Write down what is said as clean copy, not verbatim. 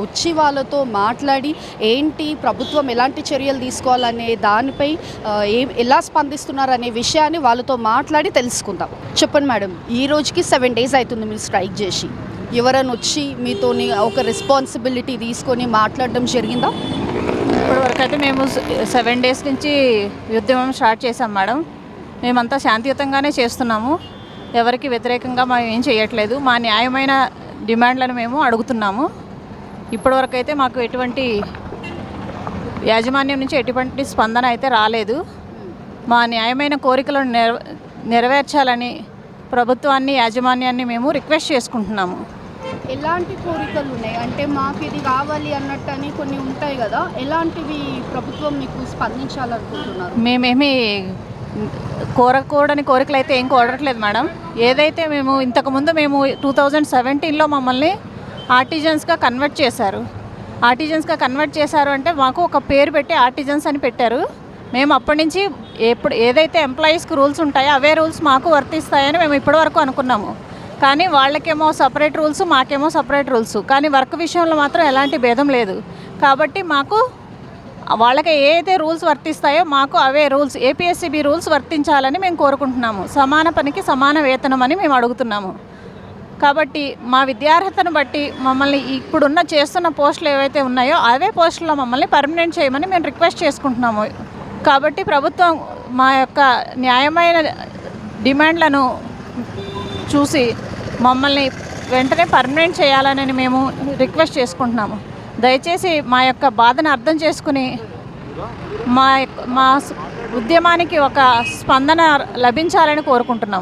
వచ్చి వాళ్ళతో మాట్లాడి ఏంటి ప్రభుత్వం ఎలాంటి చర్యలు తీసుకోవాలనే దానిపై ఎలా స్పందిస్తున్నారు అనే విషయాన్ని వాళ్ళతో మాట్లాడి తెలుసుకుందాం. చెప్పండి మేడం, ఈ రోజుకి 7 days అవుతుంది మీరు స్ట్రైక్ చేసి. ఎవరైనా వచ్చి మీతోని ఒక రెస్పాన్సిబిలిటీ తీసుకొని మాట్లాడడం జరిగిందా? ఇప్పటివరకు అయితే మేము 7 days నుంచి ఉద్యమం స్టార్ట్ చేసాం మేడం. మేమంతా శాంతియుతంగానే చేస్తున్నాము. ఎవరికి వ్యతిరేకంగా మేము ఏం చేయట్లేదు. మా న్యాయమైన డిమాండ్లను మేము అడుగుతున్నాము. ఇప్పటివరకు అయితే మాకు ఎటువంటి యాజమాన్యం నుంచి ఎటువంటి స్పందన అయితే రాలేదు. మా న్యాయమైన కోరికలను నెరవేర్చాలని ప్రభుత్వాన్ని, యాజమాన్యాన్ని మేము రిక్వెస్ట్ చేసుకుంటున్నాము. ఎలాంటి కోరికలు ఉన్నాయి అంటే మాకు ఇది కావాలి అన్నట్టు అని కొన్ని ఉంటాయి కదా, ఎలాంటివి ప్రభుత్వం మీకు స్పందించాలనుకుంటున్నారు? మేమేమి కోరకూడని కోరికలు అయితే ఏం కోరట్లేదు మేడం. ఏదైతే మేము ఇంతకుముందు మేము 2017లో మమ్మల్ని ఆర్టిజన్స్గా కన్వర్ట్ చేశారు. కన్వర్ట్ చేశారు అంటే మాకు ఒక పేరు పెట్టి ఆర్టిజన్స్ అని పెట్టారు. మేము అప్పటి నుంచి ఏదైతే ఎంప్లాయీస్కి రూల్స్ ఉంటాయో అవే రూల్స్ మాకు వర్తిస్తాయని మేము ఇప్పటివరకు అనుకున్నాము. కానీ వాళ్ళకేమో సపరేట్ రూల్స్, మాకేమో సపరేట్ రూల్స్. కానీ వర్క్ విషయంలో మాత్రం ఎలాంటి భేదం లేదు. కాబట్టి మాకు వాళ్ళకి ఏదైతే రూల్స్ వర్తిస్తాయో మాకు అవే రూల్స్, ఏపీఎస్సీబీ రూల్స్ వర్తించాలని మేము కోరుకుంటున్నాము. సమాన పనికి సమాన వేతనం అని మేము అడుగుతున్నాము. కాబట్టి మా విద్యార్హతను బట్టి మమ్మల్ని ఇప్పుడున్న చేస్తున్న పోస్టులు ఏవైతే ఉన్నాయో అవే పోస్టుల్లో మమ్మల్ని పర్మనెంట్ చేయమని మేము రిక్వెస్ట్ చేసుకుంటున్నాము. కాబట్టి ప్రభుత్వం మా యొక్క న్యాయమైన డిమాండ్లను చూసి మమ్మల్ని వెంటనే పర్మనెంట్ చేయాలని మేము రిక్వెస్ట్ చేసుకుంటున్నాము. దయచేసి మా యొక్క బాధను అర్థం చేసుకుని మా ఉద్యమానికి ఒక స్పందన లభించాలని కోరుకుంటున్నాము.